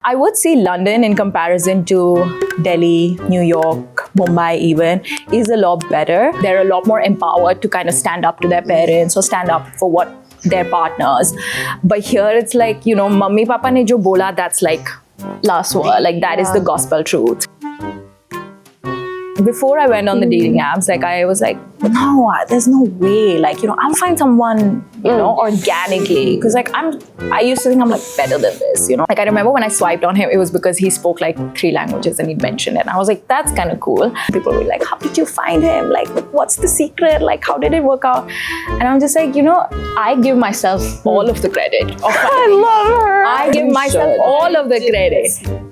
I would say London in comparison to Delhi, New York, Mumbai even is a lot better. They're a lot more empowered to kind of stand up to their parents or stand up for what their partners. But here it's like, mummy papa ne jo bola, that's like last word. Like that is the gospel truth. Before I went on the dating apps, like I was like, no, there's no way. Like, I'll find someone, organically. Because I used to think I'm like better than this, Like I remember when I swiped on him, it was because he spoke like 3 languages and he'd mentioned it. And I was like, that's kind of cool. People were like, how did you find him? Like, what's the secret? Like, how did it work out? And I'm just like, I give myself all of the credit. I love her. I give myself all of the credit.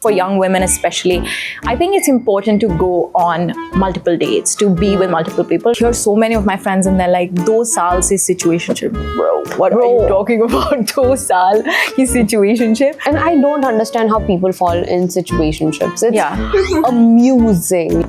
For young women especially, I think it's important to go on multiple dates, to be with multiple people. I hear so many of my friends and they're like, 2 saal se situationship. Bro, what are you talking about? 2 saal ki situationship? And I don't understand how people fall in situationships. It's amusing.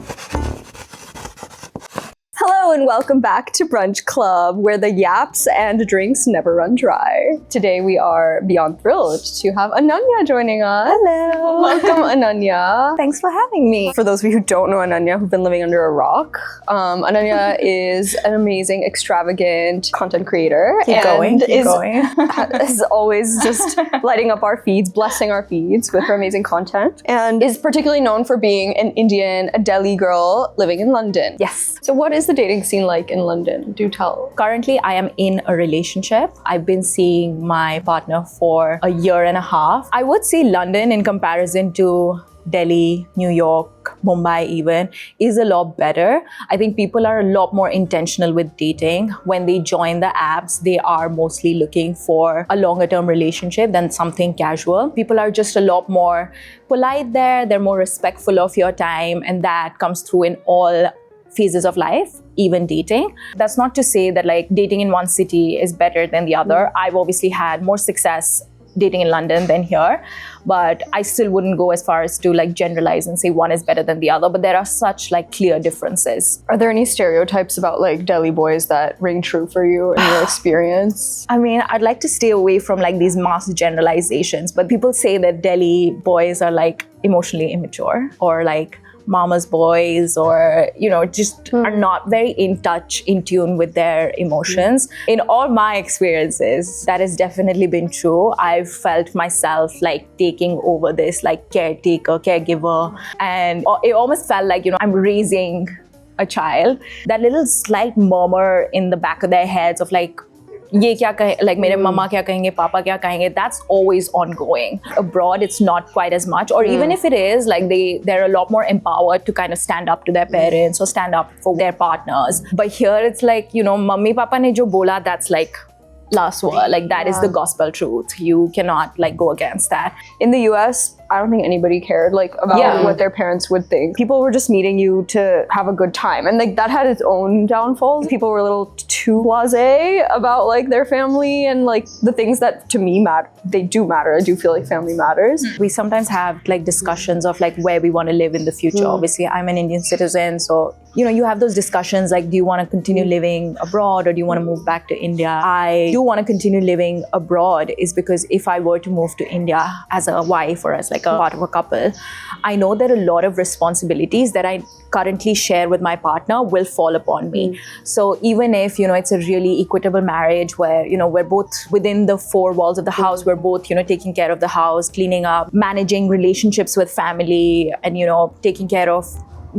Hello and welcome back to Brunch Club, where the yaps and drinks never run dry. Today we are beyond thrilled to have Ananya joining us. Hello. Welcome, Ananya. Thanks for having me. For those of you who don't know Ananya, who've been living under a rock, Ananya is an amazing, extravagant content creator. Keep going. Is always just lighting up our feeds, blessing our feeds with her amazing content, and is particularly known for being an Indian, a Delhi girl living in London. Yes. So what is the dating scene like in London? Do tell. Currently, I am in a relationship. I've been seeing my partner for a year and a half. I would say London in comparison to Delhi, New York, Mumbai even, is a lot better. I think people are a lot more intentional with dating. When they join the apps, they are mostly looking for a longer term relationship than something casual. People are just a lot more polite there. They're more respectful of your time, and that comes through in all phases of life, even dating. That's not to say that like dating in one city is better than the other. I've obviously had more success dating in London than here, but I still wouldn't go as far as to like generalize and say one is better than the other, but there are such like clear differences. Are there any stereotypes about like Delhi boys that ring true for you in your experience? I mean, I'd like to stay away from like these mass generalizations, but people say that Delhi boys are like emotionally immature or like mama's boys, or just are not very in tune with their emotions. In all my experiences, that has definitely been true. I've felt myself like taking over this like caregiver, and it almost felt like I'm raising a child. That little slight murmur in the back of their heads of like, ye kya kahe, like mere mama kya kahenge, papa kya kahenge, that's always ongoing. Abroad, it's not quite as much, or even if it is, like they're a lot more empowered to kind of stand up to their parents or stand up for their partners. But here it's like, mummy papa ne jo bola, that's like last word. Like that is the gospel truth. You cannot like go against that. In the US, I don't think anybody cared like about what their parents would think. People were just meeting you to have a good time, and like that had its own downfalls. People were a little too blasé about like their family and like the things that to me matter. They do matter. I do feel like family matters. We sometimes have like discussions of like where we want to live in the future. Obviously, I'm an Indian citizen, so you have those discussions like, do you want to continue living abroad or do you want to move back to India? I do want to continue living abroad, is because if I were to move to India as a wife or as like a part of a couple, I know that a lot of responsibilities that I currently share with my partner will fall upon me. So even if it's a really equitable marriage where we're both within the 4 walls of the house, we're both taking care of the house, cleaning up, managing relationships with family, and taking care of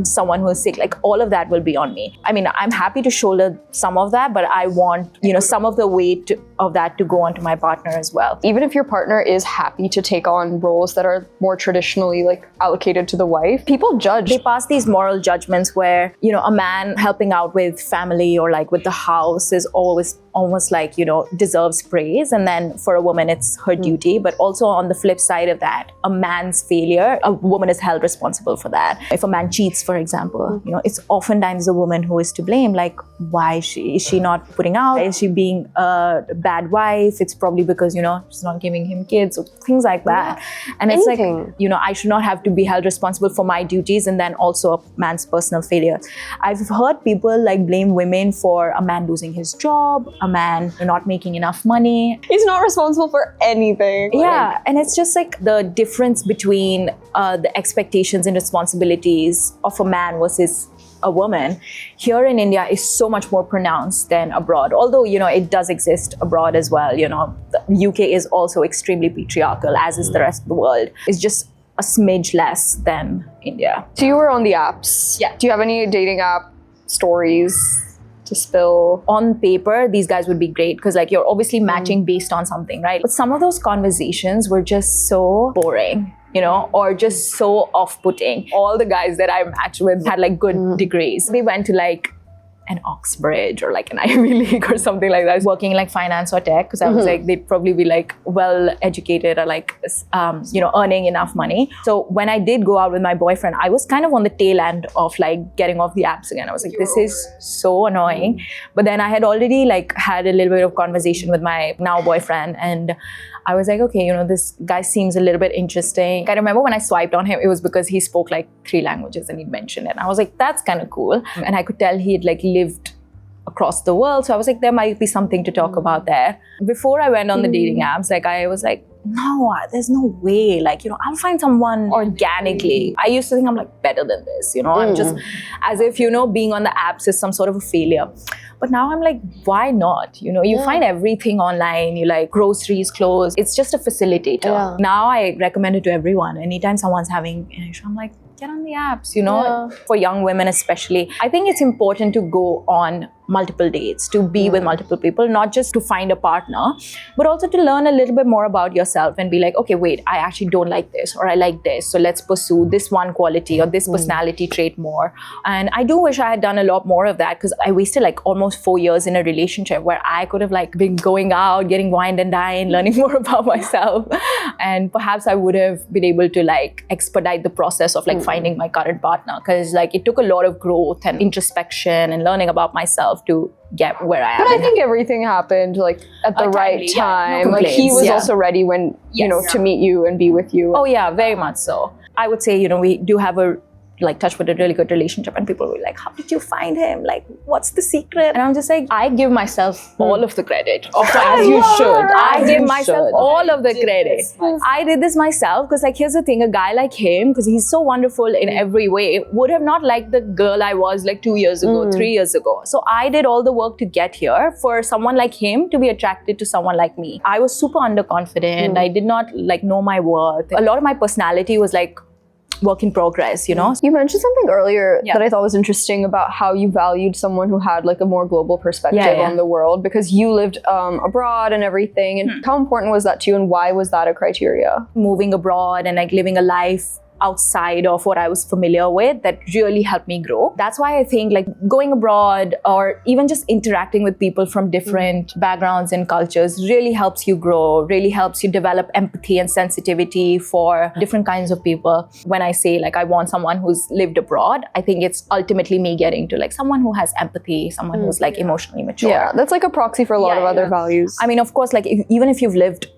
someone who is sick, like all of that will be on me. I mean, I'm happy to shoulder some of that, but I want some of the weight of that to go onto my partner as well. Even if your partner is happy to take on roles that are more traditionally like allocated to the wife, people judge. They pass these moral judgments where a man helping out with family or like with the house is always almost like deserves praise, and then for a woman it's her duty. But also on the flip side of that, a man's failure, a woman is held responsible for that. If a man cheats, for example, it's oftentimes the woman who is to blame. Like, why is she not putting out? Is she being a bad wife? It's probably because she's not giving him kids or things like that. And it's like I should not have to be held responsible for my duties and then also a man's personal failure. I've heard people like blame women for a man losing his job, a man not making enough money. He's not responsible for anything. Yeah, and it's just like the difference between the expectations and responsibilities of a man versus a woman here in India is so much more pronounced than abroad. Although, it does exist abroad as well. The UK is also extremely patriarchal, as is the rest of the world. It's just a smidge less than India. So you were on the apps. Yeah. Do you have any dating app stories to spill? On paper, these guys would be great because like you're obviously matching based on something, right? But some of those conversations were just so boring, or just so off-putting. All the guys that I matched with had like good degrees. They went to like an Oxbridge or like an Ivy League or something like that. I was working in like finance or tech because I was like, they'd probably be like well educated or like, earning enough money. So when I did go out with my boyfriend, I was kind of on the tail end of like getting off the apps again. I was like, this is so annoying. But then I had already like had a little bit of conversation with my now boyfriend, and I was like, okay, this guy seems a little bit interesting. I remember when I swiped on him, it was because he spoke like 3 languages and he'd mentioned it. And I was like, that's kind of cool. And I could tell he had like lived across the world. So I was like, there might be something to talk about there. Before I went on the dating apps, like I was like, no, there's no way. Like, I'll find someone organically. I used to think I'm like better than this, I'm just as if, being on the apps is some sort of a failure. But now I'm like, why not? You find everything online, you like groceries, clothes. It's just a facilitator. Yeah. Now I recommend it to everyone. Anytime someone's having an issue, I'm like, get on the apps, For young women especially. I think it's important to go on multiple dates, to be with multiple people, not just to find a partner, but also to learn a little bit more about yourself and be like, okay, wait, I actually don't like this or I like this. So let's pursue this one quality or this personality trait more. And I do wish I had done a lot more of that because I wasted like almost 4 years in a relationship where I could have like been going out, getting wine and dine, learning more about myself. And perhaps I would have been able to like expedite the process of like finding my current partner, because like it took a lot of growth and introspection and learning about myself to get where I am. But I think everything happened like at the right time. No like he was also ready when, to meet you and be with you. Oh yeah, very much so. I would say, we do have a touch with a really good relationship, and people were like, how did you find him? Like, what's the secret? And I'm just like, I give myself all of the credit. As you should. I give myself all of the credit. I did this myself because like, here's the thing, a guy like him, because he's so wonderful in every way, would have not liked the girl I was like 2 years ago, 3 years ago. So I did all the work to get here for someone like him to be attracted to someone like me. I was super underconfident. I did not like know my worth. A lot of my personality was like work in progress, You mentioned something earlier that I thought was interesting about how you valued someone who had like a more global perspective on the world, because you lived abroad and everything. And how important was that to you, and why was that a criteria? Moving abroad and like living a life outside of what I was familiar with that really helped me grow. That's why I think like going abroad or even just interacting with people from different backgrounds and cultures really helps you grow, really helps you develop empathy and sensitivity for different kinds of people. When I say like I want someone who's lived abroad, I think it's ultimately me getting to like someone who has empathy, someone who's like emotionally mature. Yeah, that's like a proxy for a lot of other values. I mean, of course, like even if you've lived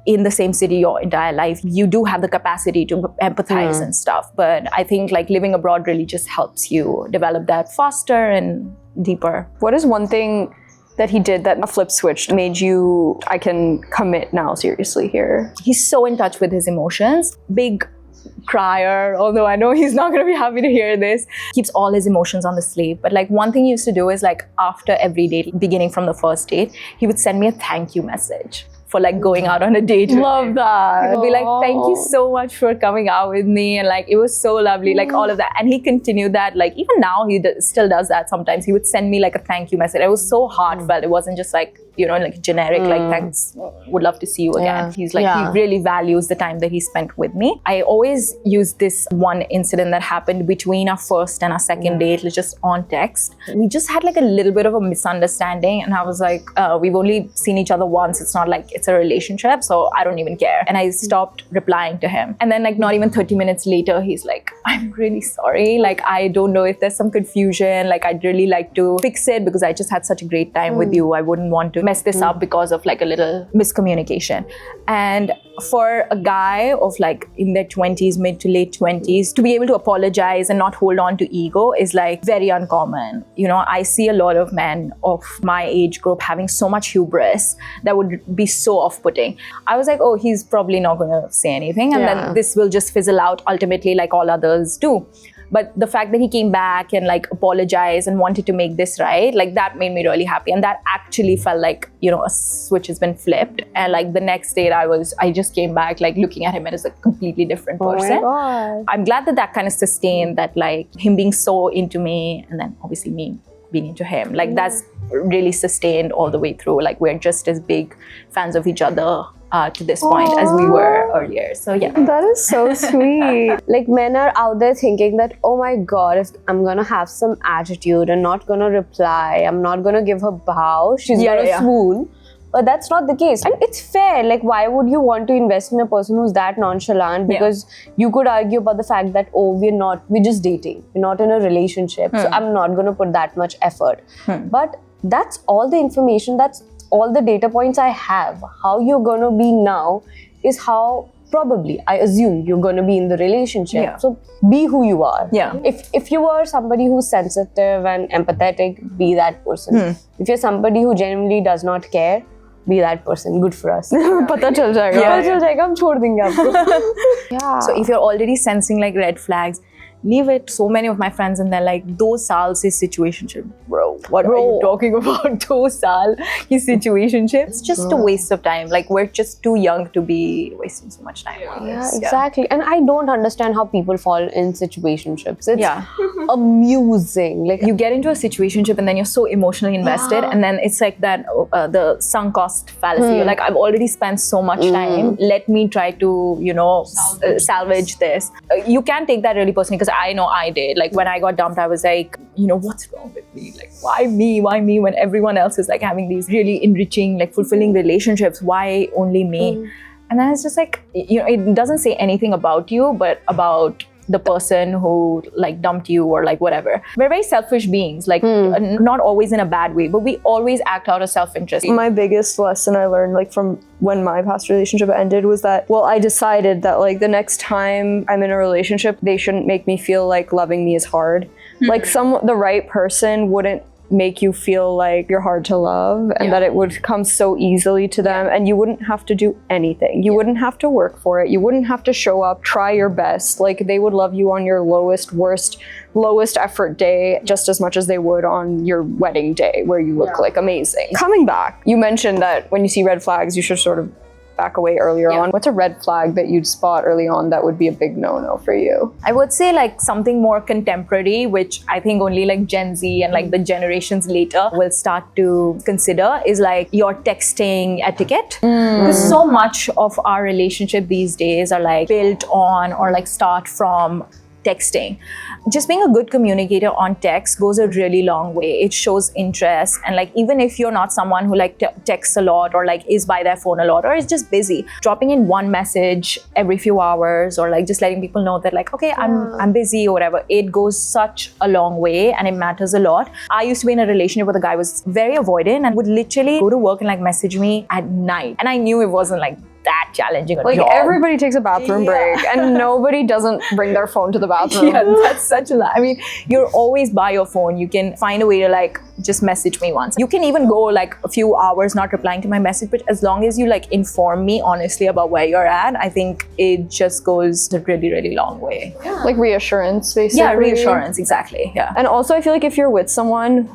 in the same city your entire life, you do have the capacity to empathize and stuff. But I think like living abroad really just helps you develop that faster and deeper. What is one thing that he did that a flip switch made you, I can commit now seriously here? He's so in touch with his emotions. Big crier, although I know he's not going to be happy to hear this. Keeps all his emotions on the sleeve. But like one thing he used to do is like after every date, beginning from the first date, he would send me a thank you message for like going out on a date. Love that. He would be like, thank you so much for coming out with me. And like, it was so lovely, like all of that. And he continued that, like even now he still does that sometimes. He would send me like a thank you message. It was so heartfelt. It wasn't just like, like generic, like thanks, would love to see you again. He's like, he really values the time that he spent with me. I always use this one incident that happened between our first and our second date, just on text. We just had like a little bit of a misunderstanding, and I was like, we've only seen each other once. It's not like it's a relationship, so I don't even care. And I stopped replying to him. And then like not even 30 minutes later, he's like, I'm really sorry. Like, I don't know if there's some confusion. Like, I'd really like to fix it because I just had such a great time with you. I wouldn't want to mess this up because of like a little miscommunication. And for a guy of like in their 20s, mid to late 20s, to be able to apologize and not hold on to ego is like very uncommon. You know, I see a lot of men of my age group having so much hubris that would be so off-putting. I was like, oh, he's probably not going to say anything, and then this will just fizzle out ultimately like all others do. But the fact that he came back and like apologized and wanted to make this right, like that made me really happy. And that actually felt like, you know, a switch has been flipped. And like the next day I just came back like looking at him as a completely different person. Oh my God. I'm glad that that kind of sustained that, like him being so into me and then obviously me being into him. Like that's really sustained all the way through. Like we're just as big fans of each other to this point as we were earlier. So yeah. That is so sweet. Like men are out there thinking that, oh my God, if I'm gonna have some attitude and not gonna reply, I'm not gonna give her bow, she's gonna swoon. But that's not the case. And it's fair. Like, why would you want to invest in a person who's that nonchalant? Because you could argue about the fact that, oh, we're just dating. We're not in a relationship. So I'm not going to put that much effort. But that's all the information, that's all the data points I have. How you're going to be now is how probably, I assume, you're going to be in the relationship. So be who you are. If you are somebody who's sensitive and empathetic, be that person. If you're somebody who genuinely does not care, be that person. Good for us. पता चल जाएगा. पता चल जाएगा, हम छोड़ देंगे आपको. So if you're already sensing like red flags, leave it. So many of my friends and they're like, 2 saal se situationship. Bro, what are you talking about? 2 saal ki situationship? It's just a waste of time. Like we're just too young to be wasting so much time on this. Exactly. And I don't understand how people fall in situationships. It's amusing. Like you get into a situationship and then you're so emotionally invested and then it's like that the sunk cost fallacy. You're like, I've already spent so much time. Let me try to, you know, salvage this. You can take that really personally because I know I did. Like when I got dumped, I was like, you know, what's wrong with me? Like, why me? Why me when everyone else is like having these really enriching, like fulfilling relationships? Why only me? And then it's just like, you know, it doesn't say anything about you, but about the person who like dumped you or like whatever. We're very selfish beings, like not always in a bad way, but we always act out of self-interest. My biggest lesson I learned like from when my past relationship ended was that, well, I decided that like the next time I'm in a relationship, they shouldn't make me feel like loving me is hard. Like the right person wouldn't make you feel like you're hard to love and that it would come so easily to them and you wouldn't have to do anything. You wouldn't have to work for it. You wouldn't have to show up, try your best. Like they would love you on your lowest, worst, lowest effort day just as much as they would on your wedding day where you look like amazing. Coming back, you mentioned that when you see red flags, you should sort of back away earlier on. What's a red flag that you'd spot early on that would be a big no-no for you? I would say like something more contemporary, which I think only like Gen Z and like the generations later will start to consider, is like your texting etiquette. Because so much of our relationship these days are like built on or like start from texting. Just being a good communicator on text goes a really long way. It shows interest, and like even if you're not someone who like texts a lot or like is by their phone a lot or is just busy, dropping in one message every few hours or like just letting people know that like, okay, I'm busy or whatever, it goes such a long way and it matters a lot. I used to be in a relationship where the guy was very avoidant and would literally go to work and like message me at night, and I knew it wasn't like that challenging a like job. Everybody takes a bathroom break and nobody doesn't bring their phone to the bathroom. That's such a lie. I mean, you're always by your phone. You can find a way to like just message me once. You can even go like a few hours not replying to my message, but as long as you like inform me honestly about where you're at, I think it just goes a really, really long way. Like reassurance, basically. Yeah, reassurance, exactly. Yeah. And also I feel like if you're with someone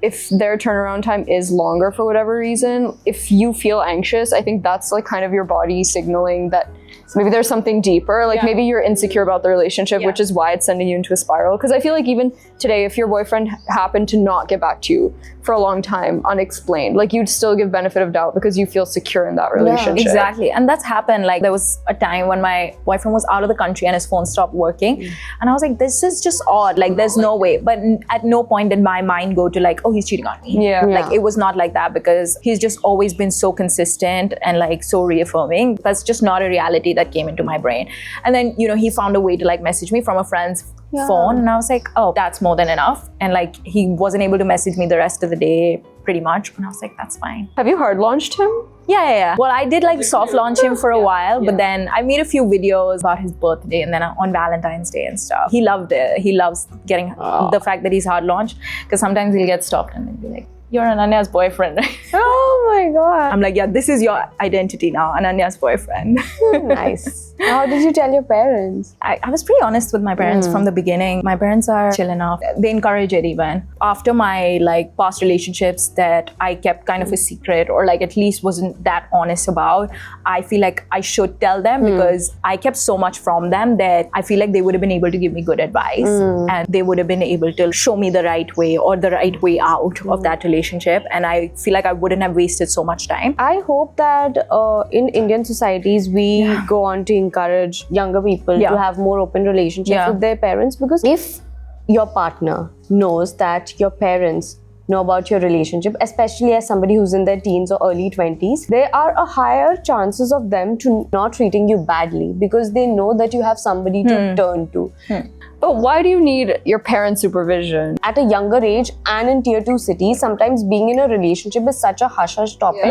if their turnaround time is longer for whatever reason, if you feel anxious, I think that's like kind of your body signaling that maybe there's something deeper. Like maybe you're insecure about the relationship, which is why it's sending you into a spiral. Because I feel like even today, if your boyfriend happened to not get back to you for a long time, unexplained, like you'd still give benefit of doubt because you feel secure in that relationship. Yeah, exactly. And that's happened. Like there was a time when my boyfriend was out of the country and his phone stopped working. And I was like, this is just odd. Like there's no way. But at no point did my mind go to like, oh, he's cheating on me. Like it was not like that because he's just always been so consistent and like so reaffirming. That's just not a reality that came into my brain. And then, you know, he found a way to like message me from a friend's phone, and I was like, oh, that's more than enough. And like he wasn't able to message me the rest of the day pretty much. And I was like, that's fine. Have you hard launched him? Yeah. Well, I did like soft launch him for a while, but then I made a few videos about his birthday and then on Valentine's Day and stuff. He loved it. He loves getting the fact that he's hard launched, because sometimes he'll get stopped and then be like, you're Ananya's boyfriend, right? Oh my God. I'm like, yeah, this is your identity now, Ananya's boyfriend. Nice. How did you tell your parents? I was pretty honest with my parents from the beginning. My parents are chill enough. They encourage it even. After my like past relationships that I kept kind of a secret, or like at least wasn't that honest about, I feel like I should tell them because I kept so much from them that I feel like they would have been able to give me good advice and they would have been able to show me the right way or the right way out of that relationship. And I feel like I wouldn't have wasted so much time. I hope that in Indian societies, we go on to encourage younger people to have more open relationships with their parents, because if your partner knows that your parents know about your relationship, especially as somebody who's in their teens or early 20s, there are a higher chances of them to not treating you badly because they know that you have somebody to turn to. But why do you need your parents' supervision? At a younger age and in tier 2 cities, sometimes being in a relationship is such a hush-hush topic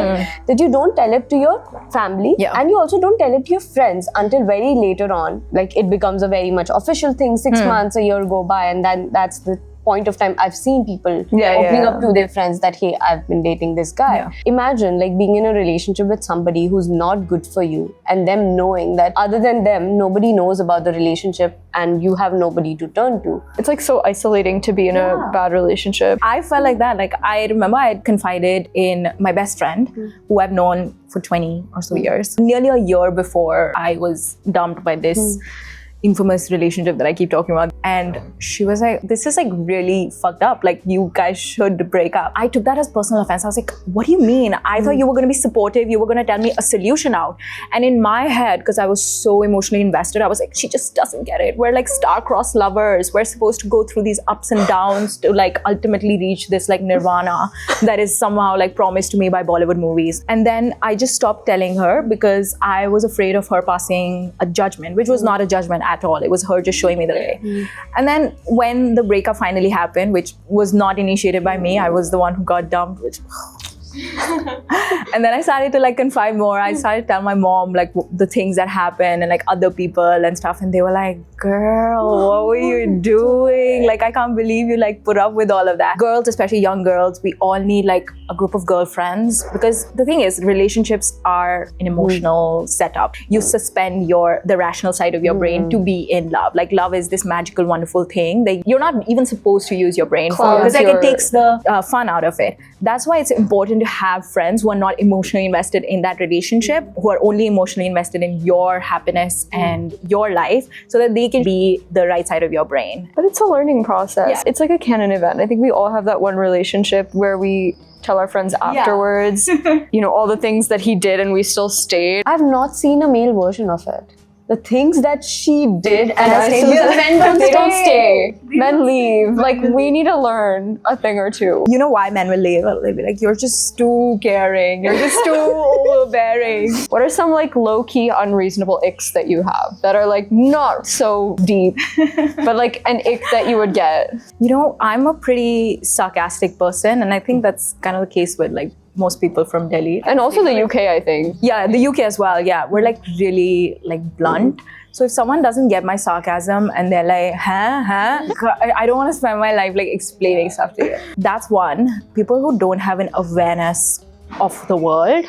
that you don't tell it to your family and you also don't tell it to your friends until very later on. Like it becomes a very much official thing, 6 months, a year go by, and then that's the point of time I've seen people opening up to their friends that, hey, I've been dating this guy. Imagine like being in a relationship with somebody who's not good for you and them knowing that other than them, nobody knows about the relationship and you have nobody to turn to. It's like so isolating to be in a bad relationship. I felt like that. Like I remember I had confided in my best friend who I've known for 20 or so years. Nearly a year before I was dumped by this infamous relationship that I keep talking about. And she was like, this is like really fucked up. Like you guys should break up. I took that as personal offense. I was like, what do you mean? I thought you were going to be supportive. You were going to tell me a solution out. And in my head, because I was so emotionally invested, I was like, she just doesn't get it. We're like star-crossed lovers. We're supposed to go through these ups and downs to like ultimately reach this like nirvana that is somehow like promised to me by Bollywood movies. And then I just stopped telling her because I was afraid of her passing a judgment, which was not a judgment at all. It was her just showing me the way. And then when the breakup finally happened, which was not initiated by me, I was the one who got dumped, which and then I started to like confide more. I started to tell my mom like the things that happened and like other people and stuff, and they were like, girl, what were you doing? Like, I can't believe you like put up with all of that. Girls, especially young girls, we all need like a group of girlfriends, because the thing is, relationships are an emotional setup. You suspend the rational side of your brain to be in love. Like love is this magical, wonderful thing that you're not even supposed to use your brain for, because like it takes the fun out of it. That's why it's important to have friends who are not emotionally invested in that relationship, who are only emotionally invested in your happiness and your life, so that they can be the right side of your brain. But it's a learning process. It's like a canon event. I think we all have that one relationship where we tell our friends afterwards, you know, all the things that he did and we still stayed. I've not seen a male version of it. The things that she did and men don't stay. Men leave. Like, we need to learn a thing or two. You know why men will leave? They'll be like, you're just too caring. You're just too overbearing. What are some like low-key unreasonable icks that you have that are like not so deep, but like an ick that you would get? You know, I'm a pretty sarcastic person, and I think that's kind of the case with like most people from Delhi. And also the UK, I think. Yeah, the UK as well. Yeah, we're like really like blunt. So if someone doesn't get my sarcasm and they're like, I don't want to spend my life like explaining stuff to you. That's one. People who don't have an awareness of the world.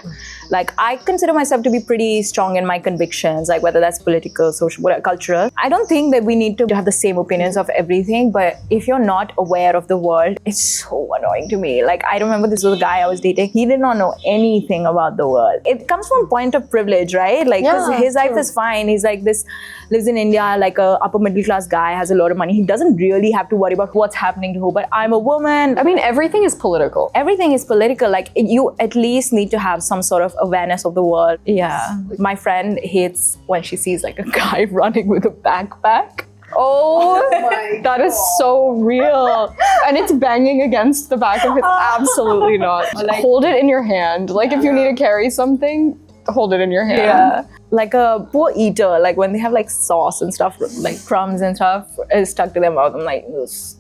Like, I consider myself to be pretty strong in my convictions, like whether that's political, social, whatever, cultural. I don't think that we need to have the same opinions of everything, but if you're not aware of the world, it's so annoying to me. Like, I remember this was a guy I was dating. He did not know anything about the world. It comes from a point of privilege, right? Like, because his life is fine. He's like this, lives in India, like a upper middle class guy, has a lot of money. He doesn't really have to worry about what's happening to who, but I'm a woman. I mean, everything is political. Everything is political. Like, you at least need to have some sort of awareness of the world. Yeah. My friend hates when she sees like a guy running with a backpack. Oh my God. That is so real. And it's banging against the back of his... Absolutely not. Like, hold it in your hand. Like, if you need to carry something, hold it in your hand. Yeah. like a poor eater. Like when they have like sauce and stuff, like crumbs and stuff is stuck to their mouth. I'm like,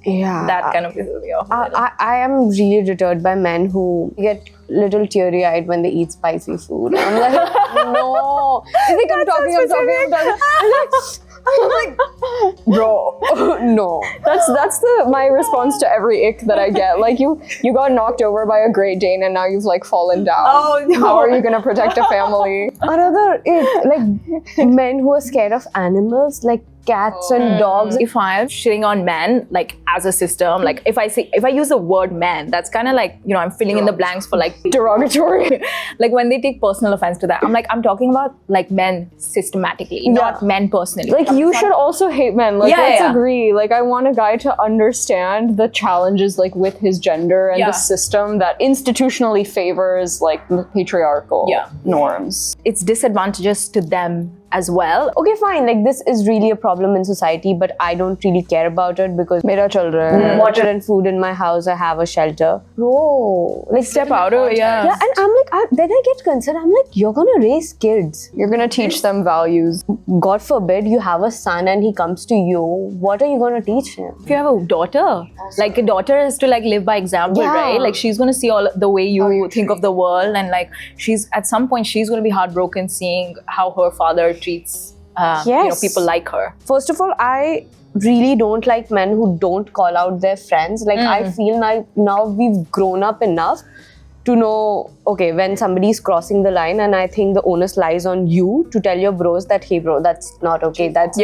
Yeah. that kind of pisses me off. I am really deterred by men who get little teary-eyed when they eat spicy food. I'm like, no. They think I'm talking. I'm like, bro, no. That's my response to every ick that I get. Like you got knocked over by a Great Dane and now you've like fallen down. Oh, no. How are you gonna protect a family? Another ick, like men who are scared of animals, like cats and dogs. If I'm shitting on men, like as a system, like if I use the word man, that's kind of like, you know, I'm filling in the blanks for like Derogatory. like when they take personal offense to that, I'm like, I'm talking about like men systematically, not men personally. Like you should also hate men. Like let's agree. Like I want a guy to understand the challenges like with his gender and the system that institutionally favors like the patriarchal norms. It's disadvantageous to them as well. Okay, fine. Like this is really a problem in society, but I don't really care about it because mera children, water and food in my house. I have a shelter. Bro, like Step out of Yeah, and I'm like, then I get concerned. I'm like, you're gonna raise kids. You're gonna teach them values. God forbid you have a son and he comes to you. What are you gonna teach him? If you have a daughter, like a daughter has to like live by example, right? Like she's gonna see all the way you think of the world, and like she's at some point she's gonna be heartbroken seeing how her father treats you know, people like her. First of all, I really don't like men who don't call out their friends. Like I feel like now we've grown up enough to know, okay, when somebody's crossing the line, and I think the onus lies on you to tell your bros that, hey bro, that's not okay, that's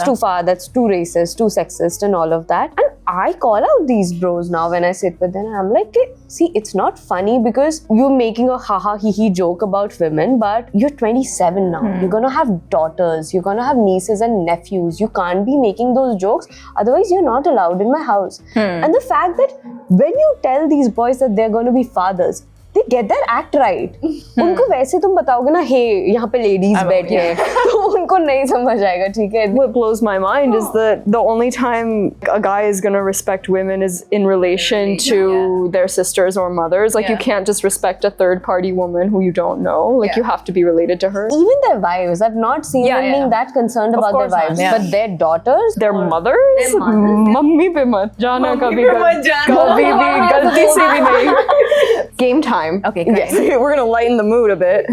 too far, that's too racist, too sexist and all of that. And I call out these bros now when I sit with them and I'm like, hey, see, it's not funny because you're making a haha hee joke about women, but you're 27 now. You're gonna have daughters, you're gonna have nieces and nephews. You can't be making those jokes, otherwise you're not allowed in my house. And the fact that when you tell these boys that they're gonna be fathers, they get their act right. उनको वैसे तुम बताओगे ना, hey, यहाँ पे ladies बैठी हैं, तो उनको नहीं समझ आएगा, ठीक है? What blows my mind is that the only time a guy is gonna respect women is in relation to their sisters or mothers. Like you can't just respect a third-party woman who you don't know. Like you have to be related to her. Even their wives, I've not seen them being that concerned about their wives, but their daughters, their mothers, mummy पे मत जाना कभी भी गलती से भी नहीं. Game time. Okay, great. Yes, we're gonna lighten the mood a bit.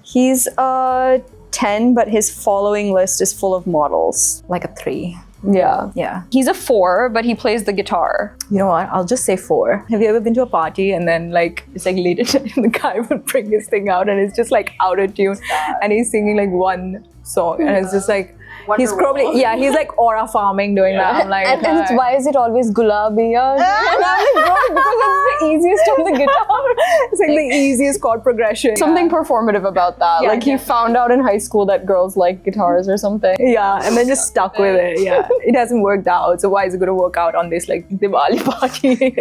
He's 10, but his following list is full of models. Like a 3. Yeah. He's a 4, but he plays the guitar. You know what? I'll just say 4. Have you ever been to a party and then like it's like late at night and the guy would bring his thing out and it's just like out of tune and he's singing like one song and it's just like he's probably he's like aura farming doing that. I'm like, and it's, why is it always gulabi? And I'm like, bro, because it's the easiest on the guitar. It's like the easiest chord progression. Something performative about that. Like he found out in high school that girls like guitars or something. Yeah, and then just stuck with it. Yeah, it hasn't worked out. So why is it going to work out on this like Diwali party?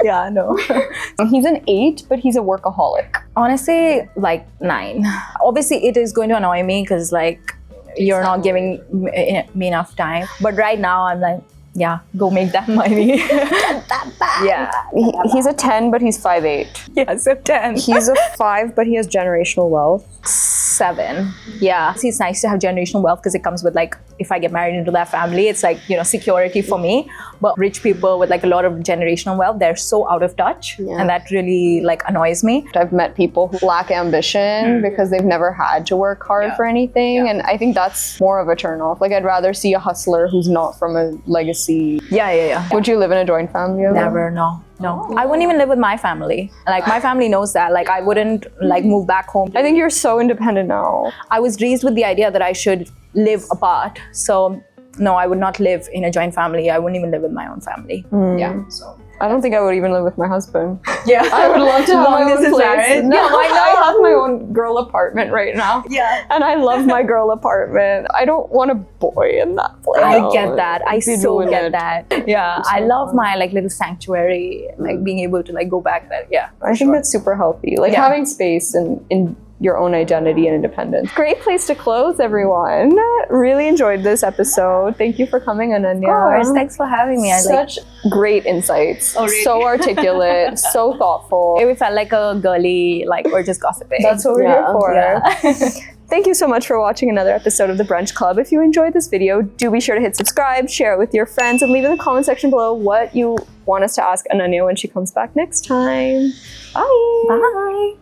Yeah, no. He's an 8, but he's a workaholic. Honestly, like 9. Obviously, it is going to annoy me because like you're not giving me enough time. But right now, I'm like, yeah, go make that money. Yeah. He's a 10, but he's 5'8". Yeah, so 10. He's a 5, but he has generational wealth. 7. Yeah. See, it's nice to have generational wealth because it comes with like, if I get married into that family, it's like, you know, security for me. But rich people with like a lot of generational wealth, they're so out of touch. And that really like annoys me. I've met people who lack ambition because they've never had to work hard for anything. And I think that's more of a turnoff. Like I'd rather see a hustler who's not from a legacy. Yeah. Would you live in a joint family? Never, no. I wouldn't even live with my family. Like my family knows that. Like I wouldn't like move back home. I think you're so independent now. I was raised with the idea that I should live apart. So no, I would not live in a joint family. I wouldn't even live with my own family. Yeah. So I don't think I would even live with my husband. Yeah. I would love to have my own place. Marriage. No, I have my own girl apartment right now. Yeah. And I love my girl apartment. I don't want a boy in that place. I get that. I so get that. Yeah. I love my like little sanctuary, like being able to like go back there. Yeah. I think that's super healthy. Like having space in your own identity and independence. Great place to close, everyone. Really enjoyed this episode. Thank you for coming, Ananya. Of course. Thanks for having me. Such great insights. Oh, really? So articulate, so thoughtful. It felt like a girly, like we're just gossiping. That's what we're here for. Yeah. Thank you so much for watching another episode of the Brunch Club. If you enjoyed this video, do be sure to hit subscribe, share it with your friends, and leave in the comment section below what you want us to ask Ananya when she comes back next time. Bye. Bye.